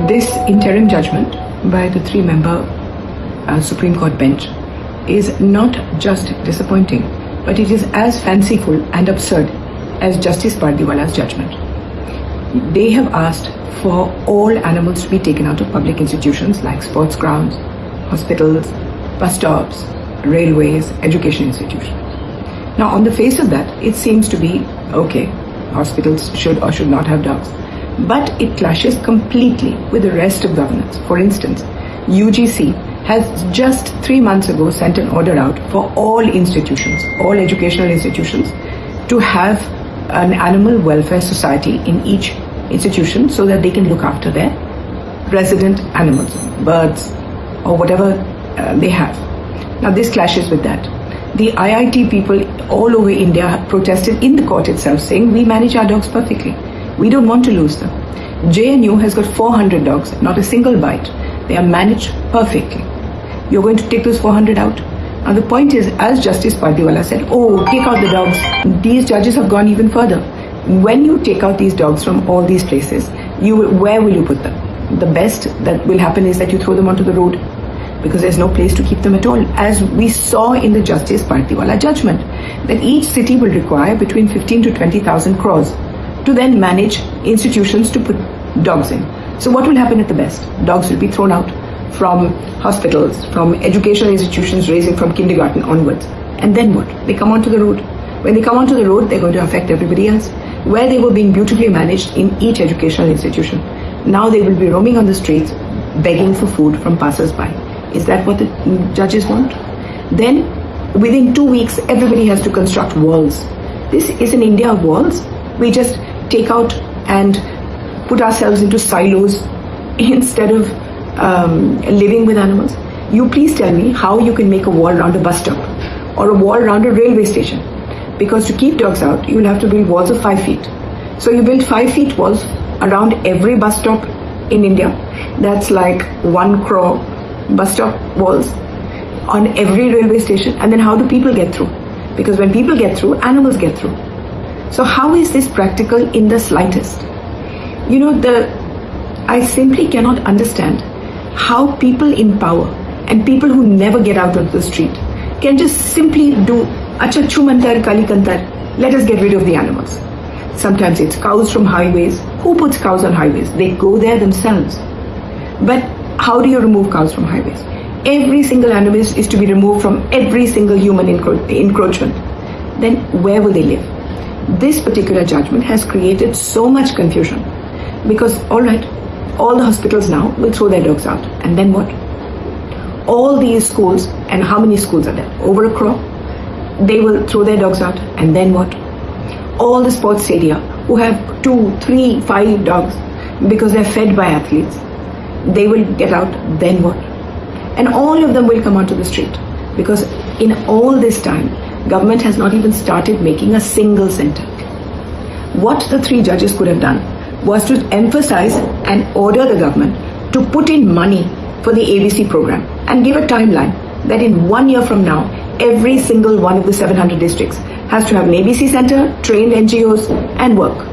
This interim judgment by the three-member Supreme Court bench is not just disappointing, but it is as fanciful and absurd as Justice Pardiwala's judgment. They have asked for all animals to be taken out of public institutions like sports grounds, hospitals, bus stops, railways, education institutions. Now, on the face of that, it seems to be okay. Hospitals should or should not have dogs. But it clashes completely with the rest of governance. For instance, UGC has just 3 months ago sent an order out for all institutions, all educational institutions, to have an animal welfare society in each institution so that they can look after their resident animals, birds, or whatever they have. Now, this clashes with that. The IIT people all over India have protested in the court itself, saying we manage our dogs perfectly. We don't want to lose them. JNU has got 400 dogs, not a single bite. They are managed perfectly. You're going to take those 400 out? Now the point is, as Justice Pardiwala said, oh, take out the dogs. These judges have gone even further. When you take out these dogs from all these places, where will you put them? The best that will happen is that you throw them onto the road, because there's no place to keep them at all. As we saw in the Justice Pardiwala judgment, that each city will require between 15 to 20,000 crores to then manage institutions to put dogs in. So what will happen at the best? Dogs will be thrown out from hospitals, from educational institutions raising from kindergarten onwards. And then what? They come onto the road. When they come onto the road, they're going to affect everybody else. Where they were being beautifully managed in each educational institution, now they will be roaming on the streets, begging for food from passers-by. Is that what the judges want? Then, within 2 weeks, everybody has to construct walls. This is an India of walls. We just take out and put ourselves into silos instead of living with animals. You please tell me how you can make a wall around a bus stop or a wall around a railway station. Because to keep dogs out, you will have to build walls of 5 feet. So you build 5 feet walls around every bus stop in India. That's like 1 crore bus stop walls on every railway station. And then how do people get through? Because when people get through, animals get through. So how is this practical in the slightest? You know, I simply cannot understand how people in power and people who never get out of the street can just simply do acha chumantar kalikantar, let us get rid of the animals. Sometimes it's cows from highways. Who puts cows on highways? They go there themselves. But how do you remove cows from highways? Every single animal is to be removed from every single human encroachment. Then where will they live? This particular judgment has created so much confusion because, all right, all the hospitals now will throw their dogs out. And then what? All these schools, and how many schools are there? Over a crore. They will throw their dogs out. And then what? All the sports stadia who have 2, 3, 5 dogs because they're fed by athletes, they will get out. Then what? And all of them will come onto the street because in all this time, government has not even started making a single center. What the 3 judges could have done was to emphasize and order the government to put in money for the ABC program and give a timeline that in 1 year from now, every single one of the 700 districts has to have an ABC center, trained NGOs, and work.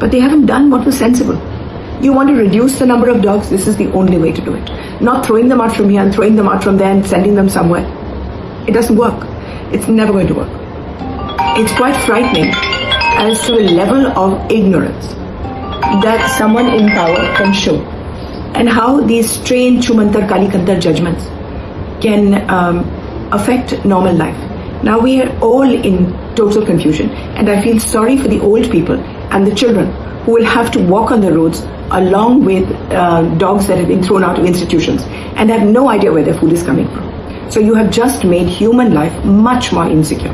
But they haven't done what was sensible. You want to reduce the number of dogs, this is the only way to do it. Not throwing them out from here and throwing them out from there and sending them somewhere. It doesn't work. It's never going to work. It's quite frightening as to the level of ignorance that someone in power can show, and how these strange Chumantar Kalikantar judgments can affect normal life. Now we are all in total confusion, and I feel sorry for the old people and the children who will have to walk on the roads along with dogs that have been thrown out of institutions and have no idea where their food is coming from. So you have just made human life much more insecure.